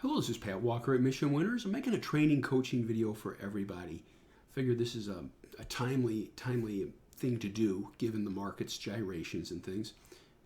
Hello, this is Pat Walker at Mission Winners. I'm making a training coaching video for everybody. Figured this is a timely thing to do given the market's gyrations and things.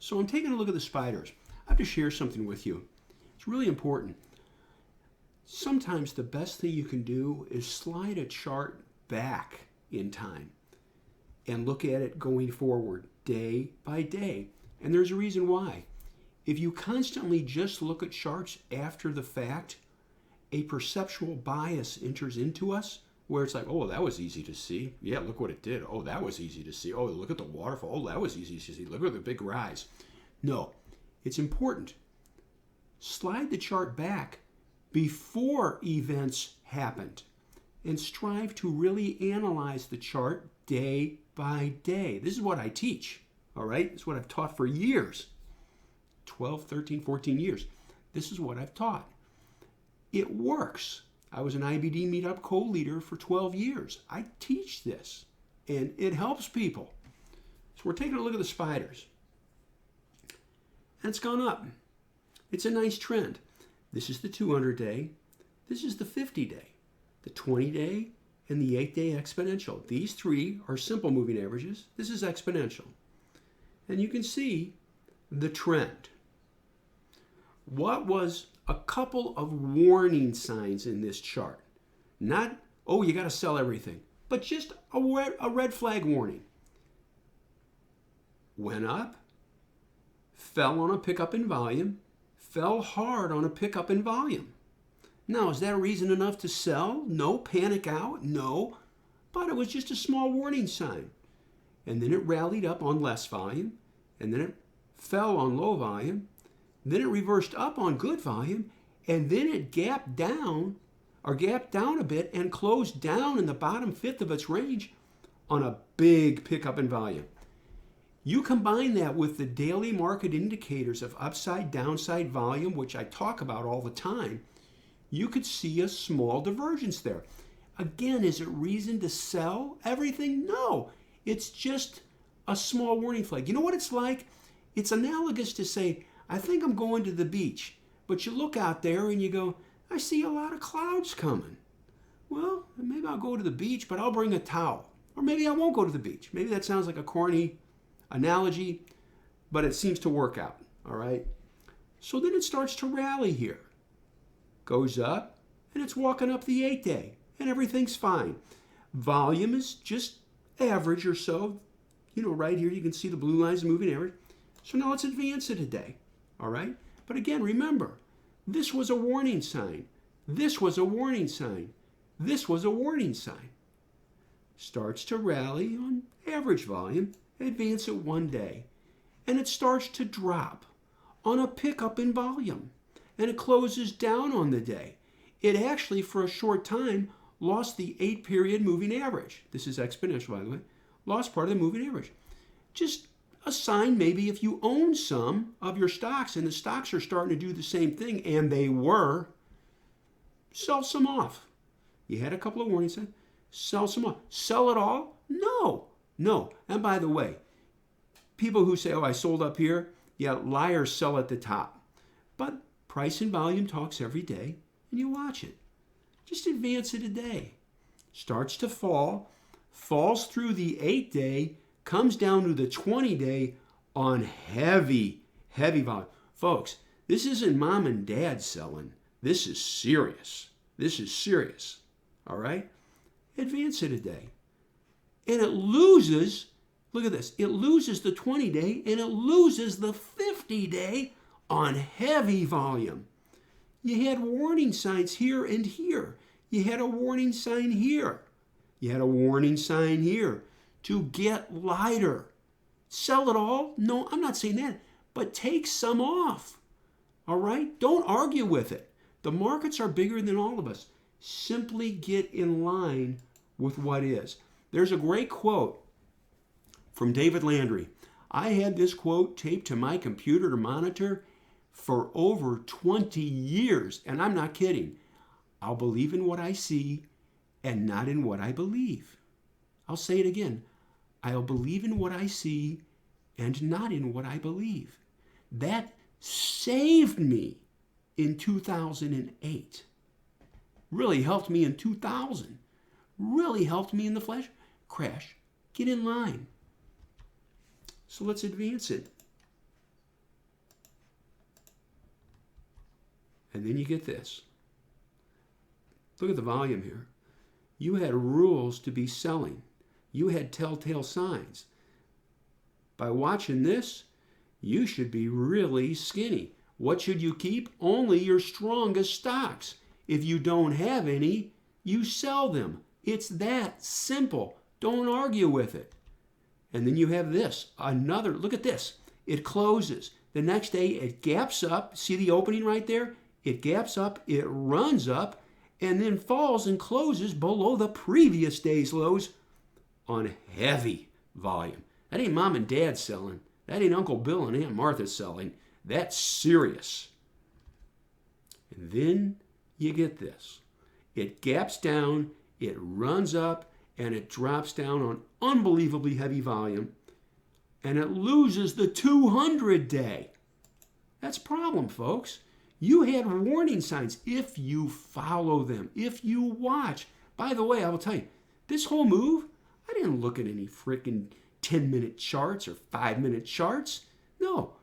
So I'm taking a look at the spiders. I have to share something with you. It's really important. Sometimes the best thing you can do is slide a chart back in time and look at it going forward day by day. And there's a reason why. If you constantly just look at charts after the fact, a perceptual bias enters into us where it's like, oh, that was easy to see. Yeah, look what it did. Oh, that was easy to see. Oh, look at the waterfall. Oh, that was easy to see. Look at the big rise. No, it's important. Slide the chart back before events happened and strive to really analyze the chart day by day. This is what I teach, all right? This is what I've taught for years. 12, 13, 14 years. This is what I've taught. It works. I was an IBD meetup co-leader for 12 years. I teach this, and it helps people. So we're taking a look at the spiders. And it's gone up. It's a nice trend. This is the 200-day. This is the 50-day, the 20-day, and the 8-day exponential. These three are simple moving averages. This is exponential. And you can see the trend. What was a couple of warning signs in this chart? Not, oh, you got to sell everything, but just a red flag warning. Went up, fell on a pickup in volume, fell hard on a pickup in volume. Now, is that reason enough to sell? No. Panic out? No. But it was just a small warning sign. And then it rallied up on less volume, and then it fell on low volume. Then it reversed up on good volume, and then it gapped down a bit and closed down in the bottom fifth of its range on a big pickup in volume. You combine that with the daily market indicators of upside, downside volume, which I talk about all the time, you could see a small divergence there. Again, is it reason to sell everything? No, it's just a small warning flag. You know what it's like? It's analogous to say, I think I'm going to the beach, but you look out there and you go, I see a lot of clouds coming. Well, maybe I'll go to the beach, but I'll bring a towel. Or maybe I won't go to the beach. Maybe that sounds like a corny analogy, but it seems to work out, all right? So then it starts to rally here. Goes up, and it's walking up the 8-day, and everything's fine. Volume is just average or so. You know, right here you can see the blue lines moving average. So now let's advance it a day. All right? But again, remember, this was a warning sign. This was a warning sign. This was a warning sign. Starts to rally on average volume, advance it one day, and it starts to drop on a pickup in volume, and it closes down on the day. It actually, for a short time, lost the 8-period moving average. This is exponential, by the way. Lost part of the moving average. Just a sign maybe if you own some of your stocks and the stocks are starting to do the same thing, and they were, sell some off. You had a couple of warning signs, sell some off. Sell it all? No. And by the way, people who say, oh, I sold up here, yeah, liars sell at the top. But price and volume talks every day, and you watch it. Just advance it a day. Starts to fall, falls through the 8-day, comes down to the 20-day on heavy volume. Folks, this isn't mom and dad selling. This is serious. All right? Advance it a day. And it loses, look at this, it loses the 20-day and it loses the 50-day on heavy volume. You had warning signs here and here. You had a warning sign here. You had a warning sign here. To get lighter. Sell it all? No, I'm not saying that. But take some off. All right? Don't argue with it. The markets are bigger than all of us. Simply get in line with what is. There's a great quote from David Landry. I had this quote taped to my computer to monitor for over 20 years. And I'm not kidding. I'll believe in what I see and not in what I believe. I'll say it again. I'll believe in what I see and not in what I believe. That saved me in 2008. Really helped me in 2000. Really helped me in the flash crash. Get in line. So let's advance it. And then you get this. Look at the volume here. You had rules to be selling. You had telltale signs. By watching this, you should be really skinny. What should you keep? Only your strongest stocks. If you don't have any, you sell them. It's that simple. Don't argue with it. And then you have this. Another, look at this. It closes. The next day it gaps up. See the opening right there? It gaps up, it runs up, and then falls and closes below the previous day's lows on heavy volume. That ain't mom and dad selling. That ain't Uncle Bill and Aunt Martha selling. That's serious. And then you get this. It gaps down, it runs up, and it drops down on unbelievably heavy volume, and it loses the 200-day. That's a problem, folks. You had warning signs if you follow them, if you watch. By the way, I will tell you, this whole move, I didn't look at any freaking 10-minute charts or 5-minute charts. No,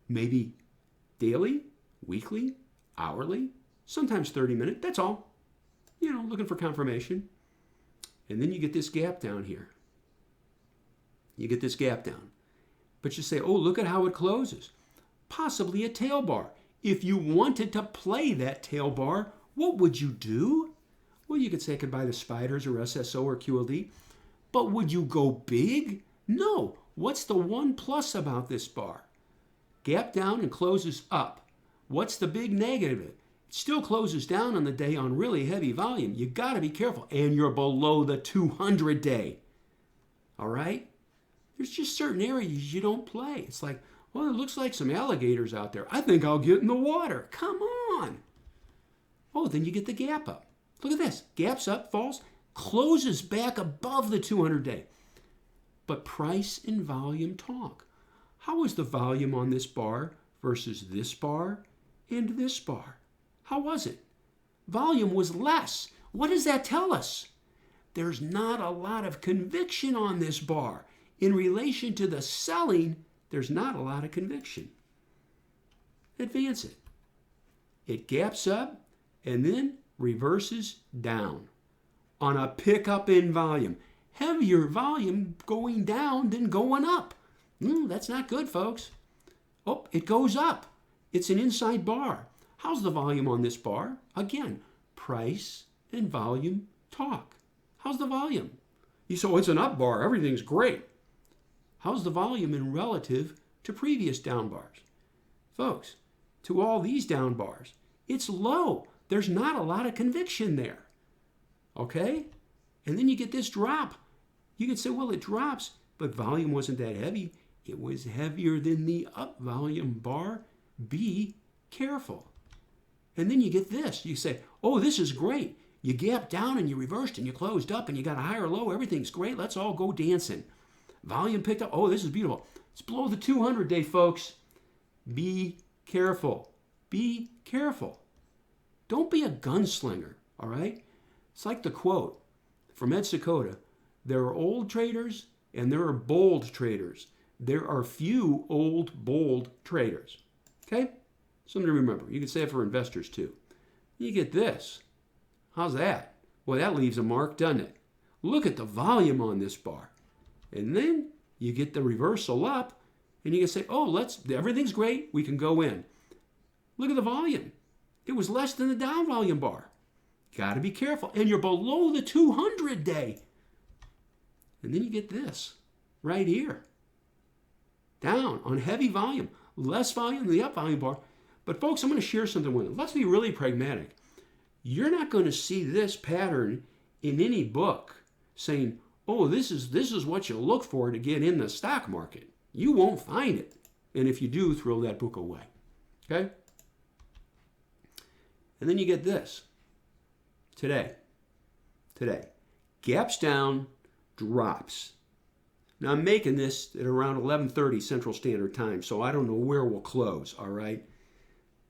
maybe daily, weekly, hourly, sometimes 30-minute. That's all. You know, looking for confirmation. And then you get this gap down here. You get this gap down. But you say, oh, look at how it closes. Possibly a tail bar. If you wanted to play that tail bar, what would you do? Well, you could say I could buy the Spiders or SSO or QLD. But would you go big? No. What's the one plus about this bar? Gap down and closes up. What's the big negative? It still closes down on the day on really heavy volume. You got to be careful. And you're below the 200-day. All right? There's just certain areas you don't play. It's like, well, it looks like some alligators out there. I think I'll get in the water. Come on. Oh, then you get the gap up. Look at this. Gaps up, falls, closes back above the 200-day. But price and volume talk. How was the volume on this bar versus this bar and this bar? How was it? Volume was less. What does that tell us? There's not a lot of conviction on this bar. In relation to the selling, there's not a lot of conviction. Advance it. It gaps up and then reverses down on a pickup in volume. Heavier volume going down than going up. That's not good, folks. Oh, it goes up. It's an inside bar. How's the volume on this bar? Again, price and volume talk. How's the volume? You say, oh, it's an up bar. Everything's great. How's the volume in relative to previous down bars? Folks, to all these down bars, it's low. There's not a lot of conviction there. Okay? And then you get this drop. You can say, well, it drops, but volume wasn't that heavy. It was heavier than the up volume bar. Be careful. And then you get this. You say, oh, this is great. You gapped down and you reversed and you closed up and you got a higher low. Everything's great. Let's all go dancing. Volume picked up. Oh, this is beautiful. It's below the 200-day, folks. Be careful. Be careful. Don't be a gunslinger, all right? It's like the quote from Ed Seykota. There are old traders and there are bold traders. There are few old, bold traders. Okay? Something to remember. You can say it for investors too. You get this. How's that? Well, that leaves a mark, doesn't it? Look at the volume on this bar. And then you get the reversal up, and you can say, oh, everything's great. We can go in. Look at the volume. It was less than the down volume bar. Got to be careful. And you're below the 200-day. And then you get this right here. Down on heavy volume. Less volume than the up volume bar. But folks, I'm going to share something with you. Let's be really pragmatic. You're not going to see this pattern in any book saying, oh, this is what you look for to get in the stock market. You won't find it. And if you do, throw that book away. Okay? And then you get this. Today. Gaps down, drops. Now I'm making this at around 11:30 Central Standard Time, so I don't know where we'll close, all right?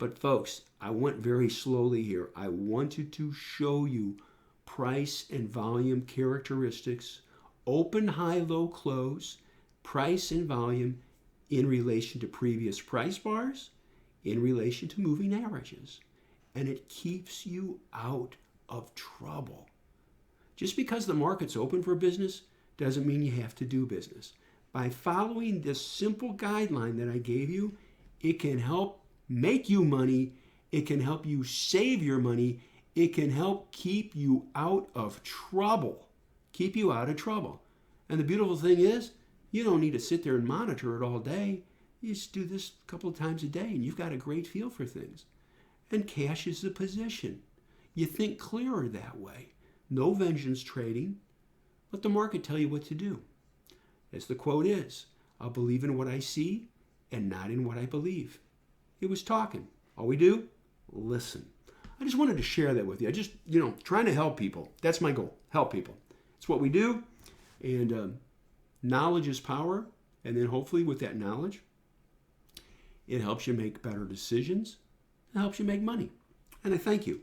But folks, I went very slowly here. I wanted to show you price and volume characteristics, open, high, low, close, price and volume in relation to previous price bars, in relation to moving averages. And it keeps you out of trouble. Just because the market's open for business doesn't mean you have to do business. By following this simple guideline that I gave you, it can help make you money. It can help you save your money. It can help keep you out of trouble. Keep you out of trouble. And the beautiful thing is, you don't need to sit there and monitor it all day. You just do this a couple of times a day and you've got a great feel for things. And cash is the position. You think clearer that way. No vengeance trading. Let the market tell you what to do. As the quote is, I'll believe in what I see and not in what I believe. It was talking. All we do, listen. I just wanted to share that with you. I just, trying to help people. That's my goal. Help people. It's what we do. And knowledge is power. And then hopefully with that knowledge, it helps you make better decisions. It helps you make money. And I thank you.